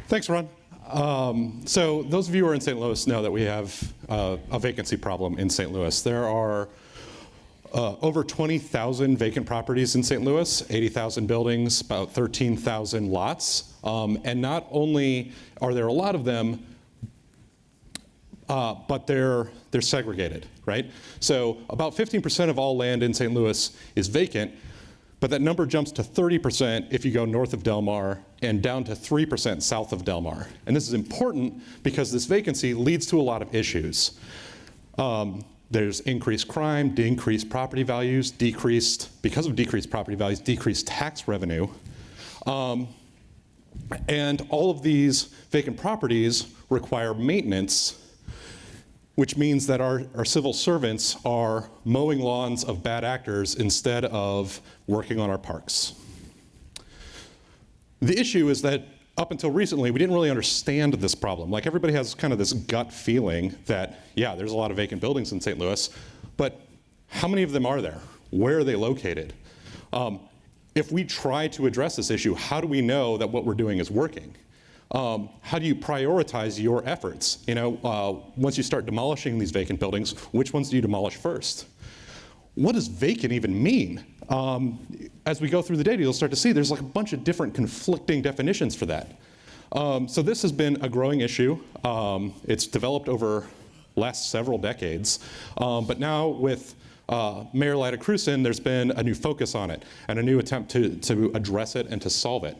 Thanks, Ron. So those of you who are in St. Louis know that we have a vacancy problem in St. Louis. There are over 20,000 vacant properties in St. Louis, 80,000 buildings, about 13,000 lots. And not only are there a lot of them, but they're segregated, right? So about 15% of all land in St. Louis is vacant, but that number jumps to 30% if you go north of Del Mar and down to 3% south of Del Mar. And this is important because this vacancy leads to a lot of issues. There's increased crime, decreased property values, because of decreased property values, decreased tax revenue. And all of these vacant properties require maintenance, which means that our civil servants are mowing lawns of bad actors instead of working on our parks. The issue is that up until recently, we didn't really understand this problem. Like, everybody has kind of this gut feeling that, yeah, there's a lot of vacant buildings in St. Louis, but how many of them are there? Where are they located? If we try to address this issue, how do we know that what we're doing is working? How do you prioritize your efforts? You know, once you start demolishing these vacant buildings, which ones do you demolish first? What does vacant even mean? As we go through the data, you'll start to see there's like a bunch of different conflicting definitions for that. So this has been a growing issue. It's developed over last several decades. But now with Mayor Lyda Krewson, there's been a new focus on it and a new attempt to address it and to solve it.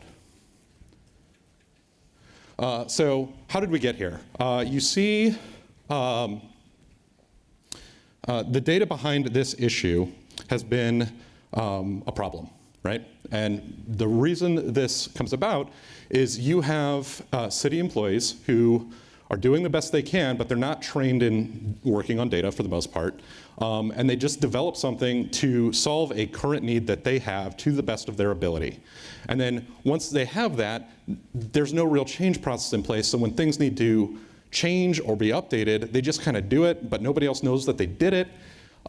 So how did we get here? You see the data behind this issue has been a problem, right? And the reason this comes about is you have city employees who are doing the best they can, but they're not trained in working on data for the most part. And they just develop something to solve a current need that they have to the best of their ability. And then once they have that, there's no real change process in place. So when things need to change or be updated, they just kind of do it, but nobody else knows that they did it.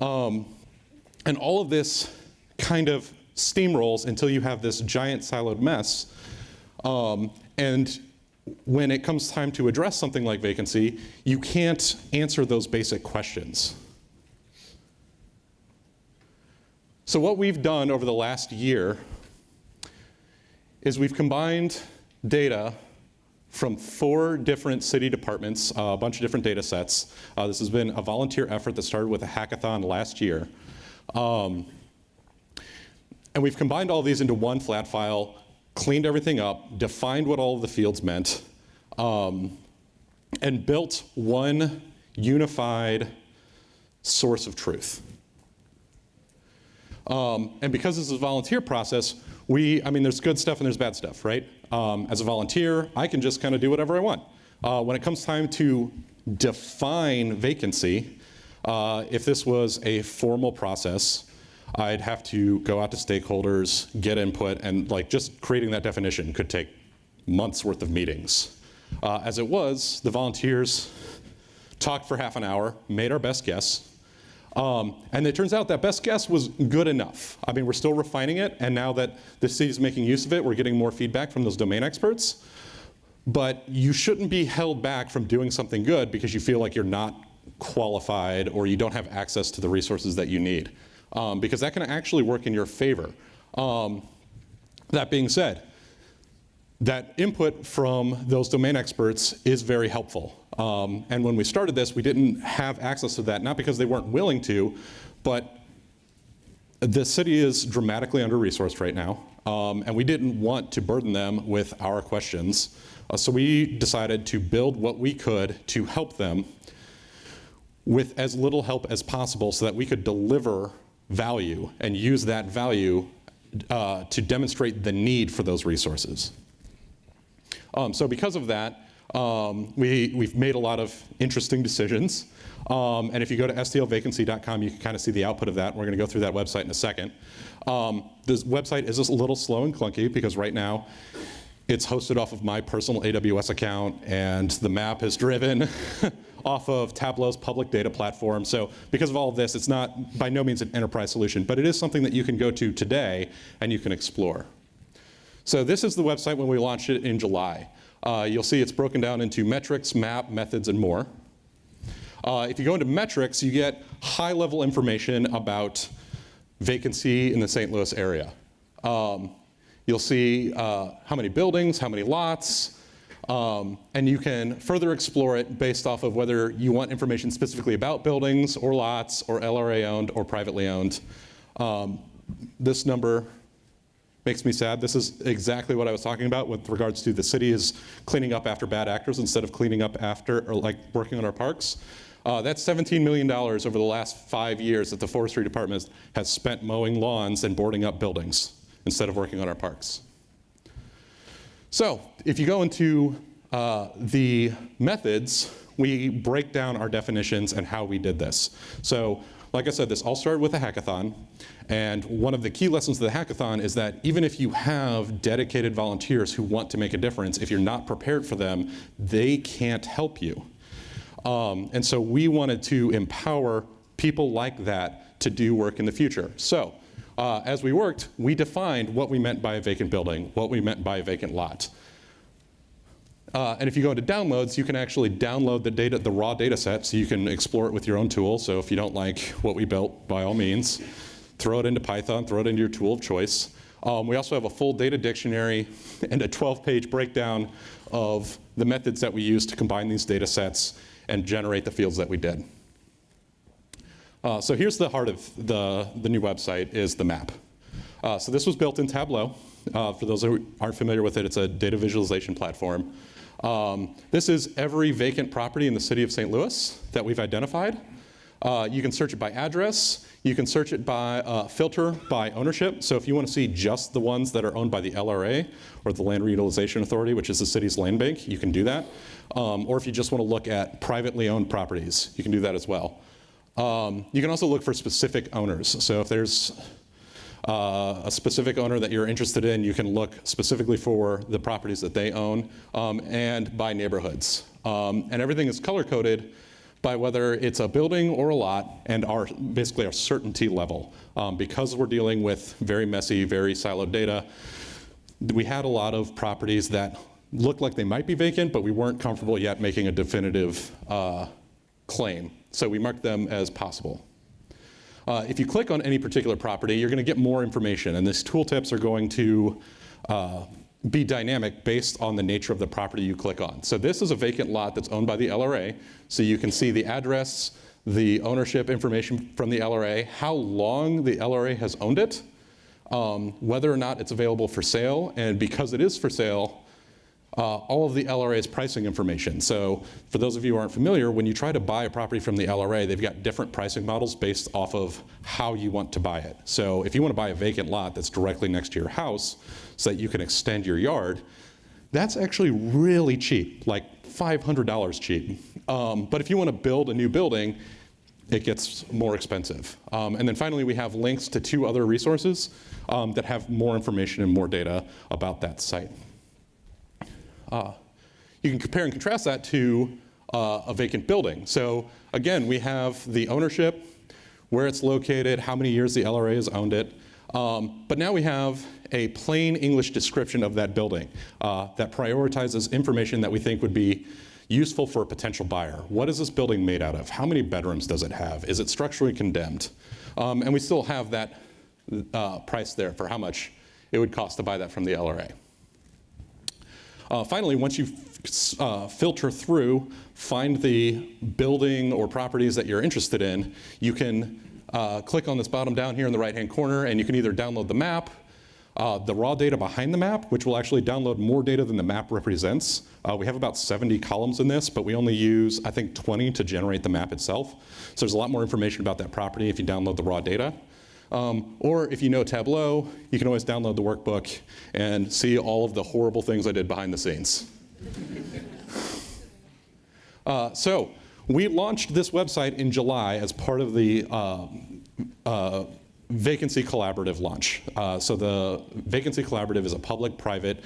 And all of this kind of steamrolls until you have this giant siloed mess. And when it comes time to address something like vacancy, you can't answer those basic questions. So what we've done over the last year is we've combined data from 4 different city departments, a bunch of different data sets. This has been a volunteer effort that started with a hackathon last year. And we've combined all these into one flat file, cleaned everything up, defined what all of the fields meant, and built one unified source of truth. And because this is a volunteer process, I mean, there's good stuff and there's bad stuff, right? As a volunteer, I can just kind of do whatever I want. When it comes time to define vacancy, if this was a formal process, I'd have to go out to stakeholders, get input, and like just creating that definition could take months worth of meetings. As it was, the volunteers talked for half an hour, made our best guess, and it turns out that best guess was good enough. I mean, we're still refining it, and now that the city's making use of it, we're getting more feedback from those domain experts. But you shouldn't be held back from doing something good because you feel like you're not qualified or you don't have access to the resources that you need. Because that can actually work in your favor. That being said, that input from those domain experts is very helpful. And when we started this, we didn't have access to that, not because they weren't willing to, but the city is dramatically under-resourced right now, and we didn't want to burden them with our questions. So we decided to build what we could to help them with as little help as possible so that we could deliver value and use that value to demonstrate the need for those resources. So because of that, we've made a lot of interesting decisions. And if you go to stlvacancy.com, you can kind of see the output of that. We're going to go through that website in a second. This website is a little slow and clunky because right now it's hosted off of my personal AWS account, and the map is driven off of Tableau's public data platform. So because of all of this, it's not by no means an enterprise solution, but it is something that you can go to today and you can explore. So this is the website when we launched it in July. You'll see it's broken down into metrics, map, methods, and more. If you go into metrics, you get high-level information about vacancy in the St. Louis area. You'll see how many buildings, how many lots, and you can further explore it based off of whether you want information specifically about buildings or lots or LRA owned or privately owned. This number makes me sad. This is exactly what I was talking about with regards to the city is cleaning up after bad actors instead of cleaning up after or like working on our parks. That's $17 million over the last 5 years that the forestry department has spent mowing lawns and boarding up buildings instead of working on our parks. So if you go into the methods, we break down our definitions and how we did this. So like I said, this all started with a hackathon. And one of the key lessons of the hackathon is that even if you have dedicated volunteers who want to make a difference, if you're not prepared for them, they can't help you. And so we wanted to empower people like that to do work in the future. So as we worked, we defined what we meant by a vacant building, what we meant by a vacant lot. And if you go into downloads, you can actually download the data, the raw data set, so you can explore it with your own tool. So if you don't like what we built, by all means, throw it into Python, throw it into your tool of choice. We also have a full data dictionary and a 12-page breakdown of the methods that we use to combine these data sets and generate the fields that we did. So here's the heart of the new website, is the map. So this was built in Tableau. For those who aren't familiar with it, it's a data visualization platform. This is every vacant property in the city of St. Louis that we've identified. You can search it by address. You can search it by filter by ownership. So if you want to see just the ones that are owned by the LRA or the Land Reutilization Authority, which is the city's land bank, you can do that. Or if you just want to look at privately owned properties, you can do that as well. You can also look for specific owners. So if there's a specific owner that you're interested in, you can look specifically for the properties that they own and by neighborhoods. And everything is color-coded by whether it's a building or a lot and basically our certainty level. Because we're dealing with very messy, very siloed data, we had a lot of properties that looked like they might be vacant, but we weren't comfortable yet making a definitive claim. So we marked them as possible. If you click on any particular property, you're going to get more information, and these tooltips are going to be dynamic based on the nature of the property you click on. So this is a vacant lot that's owned by the LRA, so you can see the address, the ownership information from the LRA, how long the LRA has owned it, whether or not it's available for sale, and because it is for sale, all of the LRA's pricing information. So for those of you who aren't familiar, when you try to buy a property from the LRA, they've got different pricing models based off of how you want to buy it. So if you want to buy a vacant lot that's directly next to your house so that you can extend your yard, that's actually really cheap, like $500 cheap. But if you want to build a new building, it gets more expensive. And then finally, we have links to 2 other resources that have more information and more data about that site. You can compare and contrast that to a vacant building. So again, we have the ownership, where it's located, how many years the LRA has owned it. But now we have a plain English description of that building that prioritizes information that we think would be useful for a potential buyer. What is this building made out of? How many bedrooms does it have? Is it structurally condemned? And we still have that price there for how much it would cost to buy that from the LRA. Finally, once you filter through, find the building or properties that you're interested in, you can click on this bottom down here in the right-hand corner, and you can either download the map, the raw data behind the map, which will actually download more data than the map represents. We have about 70 columns in this, but we only use, I think, 20 to generate the map itself. So there's a lot more information about that property if you download the raw data. Or if you know Tableau, you can always download the workbook and see all of the horrible things I did behind the scenes. So we launched this website in July as part of the Vacancy Collaborative launch. So the Vacancy Collaborative is a public-private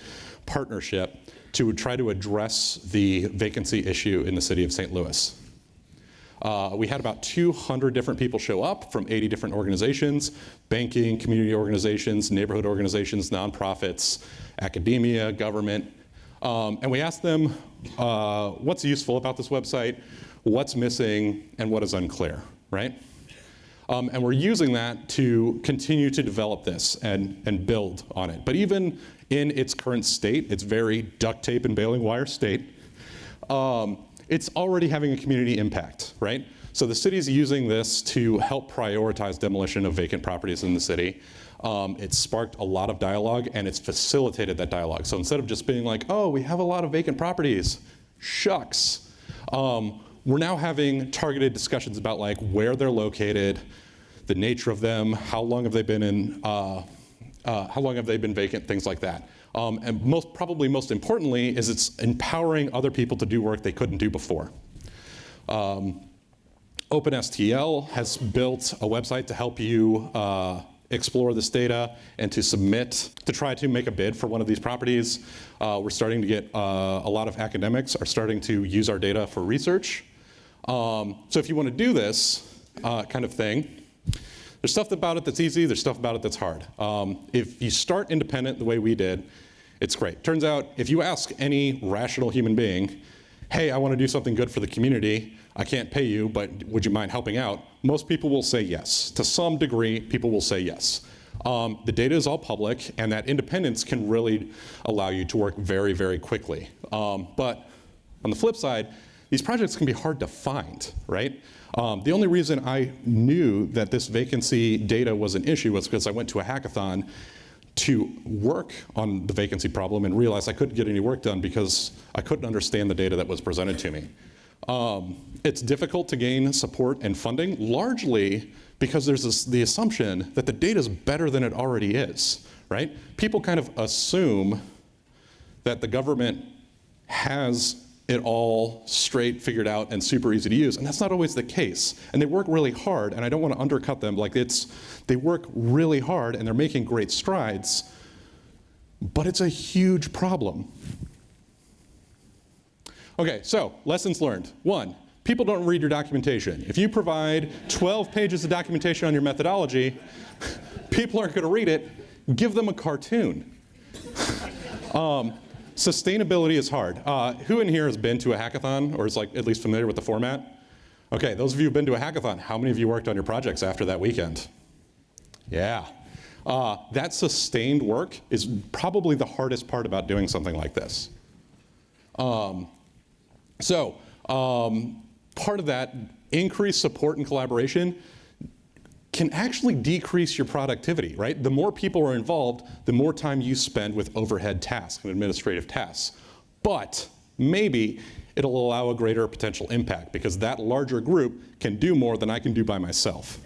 partnership to try to address the vacancy issue in the city of St. Louis. We had about 200 different people show up from 80 different organizations, banking, community organizations, neighborhood organizations, nonprofits, academia, government. And we asked them what's useful about this website, what's missing, and what is unclear, right? And we're using that to continue to develop this and build on it. But even in its current state, its very duct tape and baling wire state, it's already having a community impact, right? So the city's using this to help prioritize demolition of vacant properties in the city. It's sparked a lot of dialogue, and it's facilitated that dialogue. So instead of just being like, oh, we have a lot of vacant properties, shucks. We're now having targeted discussions about like where they're located, the nature of them, how long have they been vacant, things like that. And probably most importantly is it's empowering other people to do work they couldn't do before. OpenSTL has built a website to help you explore this data and to submit, to try to make a bid for one of these properties. We're starting to get a lot of academics are starting to use our data for research. So if you want to do this kind of thing, there's stuff about it that's easy, there's stuff about it that's hard. If you start independent the way we did, it's great. Turns out if you ask any rational human being, hey, I want to do something good for the community, I can't pay you, but would you mind helping out? Most people will say yes. To some degree, people will say yes. The data is all public, and that independence can really allow you to work very, very quickly. But on the flip side, these projects can be hard to find, right? The only reason I knew that this vacancy data was an issue was because I went to a hackathon to work on the vacancy problem and realized I couldn't get any work done because I couldn't understand the data that was presented to me. It's difficult to gain support and funding, largely because there's the assumption that the data is better than it already is, right? People kind of assume that the government has it all straight, figured out, and super easy to use, and that's not always the case. And they work really hard, and I don't want to undercut them. Like they work really hard, and they're making great strides, but it's a huge problem. Okay, so lessons learned. 1, people don't read your documentation. If you provide 12 pages of documentation on your methodology, people aren't going to read it. Give them a cartoon. Sustainability is hard. Who in here has been to a hackathon or is like at least familiar with the format? Okay, those of you who've been to a hackathon, how many of you worked on your projects after that weekend? Yeah. That sustained work is probably the hardest part about doing something like this. Part of that increased support and collaboration can actually decrease your productivity, right? The more people are involved, the more time you spend with overhead tasks and administrative tasks. But maybe it'll allow a greater potential impact because that larger group can do more than I can do by myself.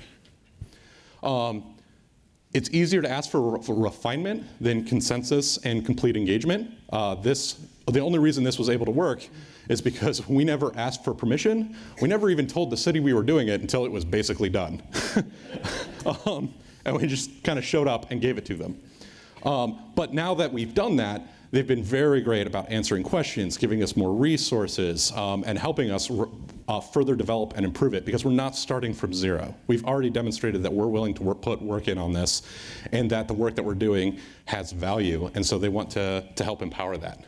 It's easier to ask for refinement than consensus and complete engagement. The only reason this was able to work is because we never asked for permission. We never even told the city we were doing it until it was basically done. And we just kind of showed up and gave it to them. But now that we've done that, they've been very great about answering questions, giving us more resources, and helping us further develop and improve it because we're not starting from zero. We've already demonstrated that we're willing to put work in on this and that the work that we're doing has value, and so they want to help empower that.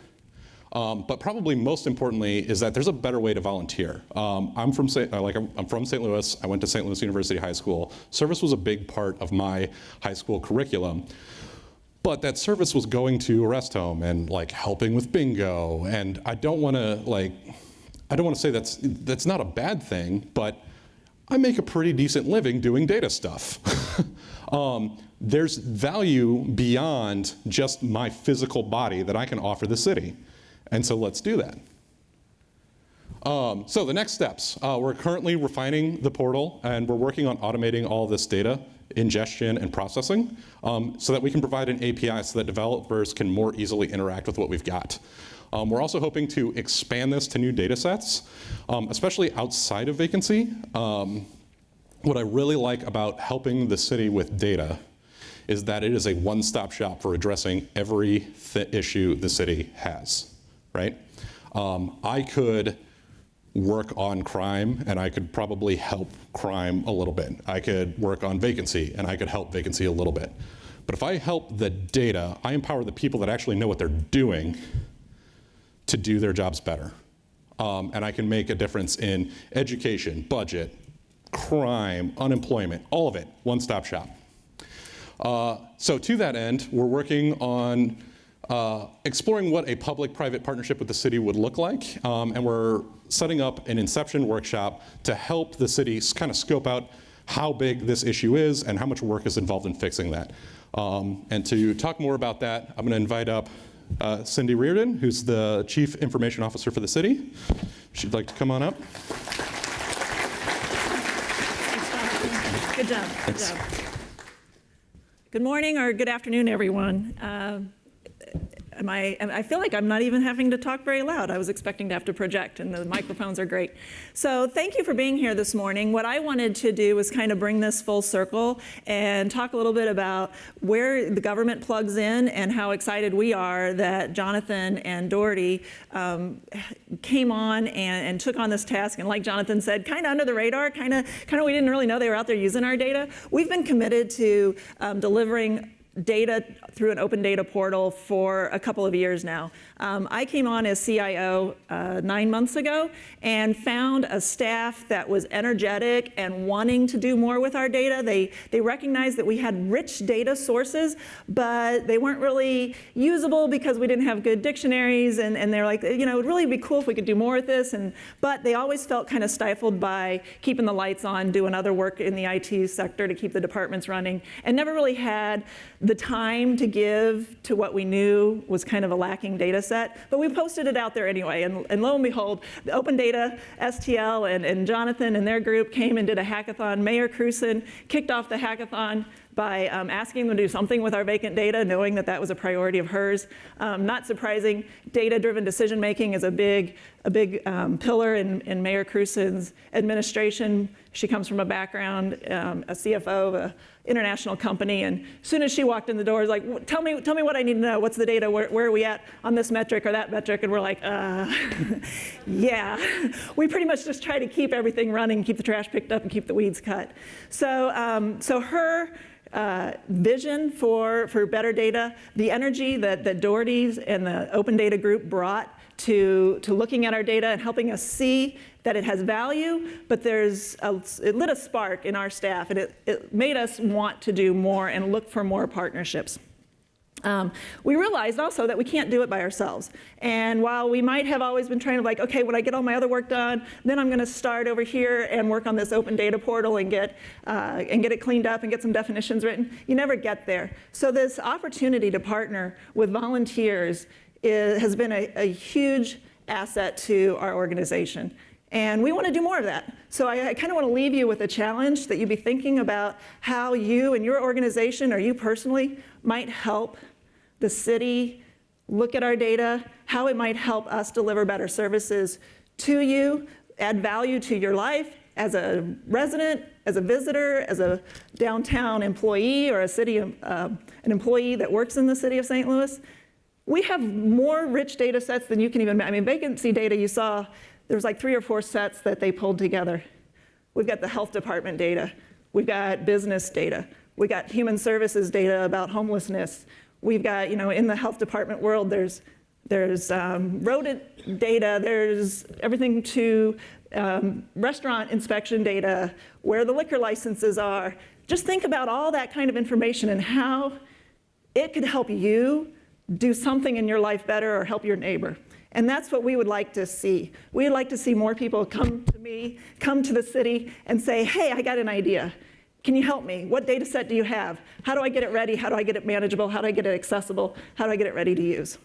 But probably most importantly is that there's a better way to volunteer. I'm from St. Louis. I went to St. Louis University High School. Service was a big part of my high school curriculum. But that service was going to a rest home and like helping with bingo. And I don't want to say that's not a bad thing, but I make a pretty decent living doing data stuff. There's value beyond just my physical body that I can offer the city. And so let's do that. So the next steps, we're currently refining the portal and we're working on automating all this data ingestion and processing so that we can provide an API so that developers can more easily interact with what we've got. We're also hoping to expand this to new data sets, especially outside of vacancy. What I really like about helping the city with data is that it is a one-stop shop for addressing every issue the city has, right? I could work on crime, and I could probably help crime a little bit. I could work on vacancy, and I could help vacancy a little bit. But if I help the data, I empower the people that actually know what they're doing to do their jobs better. And I can make a difference in education, budget, crime, unemployment, all of it, one-stop shop. So to that end, we're working on exploring what a public-private partnership with the city would look like, and we're setting up an inception workshop to help the city kind of scope out how big this issue is and how much work is involved in fixing that. And to talk more about that, I'm going to invite up Cindy Riordan, who's the Chief Information Officer for the city. She'd like to come on up. Good job. Good job. Good morning or good afternoon, everyone. I feel like I'm not even having to talk very loud. I was expecting to have to project, and the microphones are great. So thank you for being here this morning. What I wanted to do was kind of bring this full circle and talk a little bit about where the government plugs in and how excited we are that Jonathan and Daugherty came on and took on this task. And like Jonathan said, kind of under the radar, kind of we didn't really know they were out there using our data. We've been committed to delivering data through an open data portal for a couple of years now. I came on as CIO 9 months ago and found a staff that was energetic and wanting to do more with our data. They recognized that we had rich data sources, but they weren't really usable because we didn't have good dictionaries, and they're like, it would really be cool if we could do more with this, but they always felt kind of stifled by keeping the lights on, doing other work in the IT sector to keep the departments running, and never really had the time to give to what we knew was kind of a lacking data set. But we posted it out there anyway, and lo and behold, the Open Data, STL, and Jonathan and their group came and did a hackathon. Mayor Cruson kicked off the hackathon by asking them to do something with our vacant data, knowing that that was a priority of hers. Not surprising, data-driven decision-making is a big pillar in Mayor Cruson's administration. She comes from a background, a CFO of an international company, and as soon as she walked in the door, it was like, tell me what I need to know. What's the data? Where are we at on this metric or that metric? And we're like, yeah. We pretty much just try to keep everything running, keep the trash picked up, and keep the weeds cut. So her vision for better data, the energy that Daugherty's and the Open Data Group brought to looking at our data and helping us see that it has value, but it lit a spark in our staff, and it made us want to do more and look for more partnerships. We realized also that we can't do it by ourselves. And while we might have always been trying to like, okay, when I get all my other work done, then I'm going to start over here and work on this open data portal and get it cleaned up and get some definitions written, you never get there. So this opportunity to partner with volunteers has been a huge asset to our organization. And we want to do more of that. So I kind of want to leave you with a challenge that you be thinking about how you and your organization or you personally might help the city look at our data, how it might help us deliver better services to you, add value to your life as a resident, as a visitor, as a downtown employee or an employee that works in the city of St. Louis. We have more rich data sets than you can even, vacancy data you saw, there was like 3 or 4 sets that they pulled together. We've got the health department data. We've got business data. We've got human services data about homelessness. We've got, in the health department world, there's rodent data. There's everything to restaurant inspection data, where the liquor licenses are. Just think about all that kind of information and how it could help you do something in your life better or help your neighbor. And that's what we would like to see. We'd like to see more people come to me, come to the city and say, hey, I got an idea. Can you help me? What data set do you have? How do I get it ready? How do I get it manageable? How do I get it accessible? How do I get it ready to use?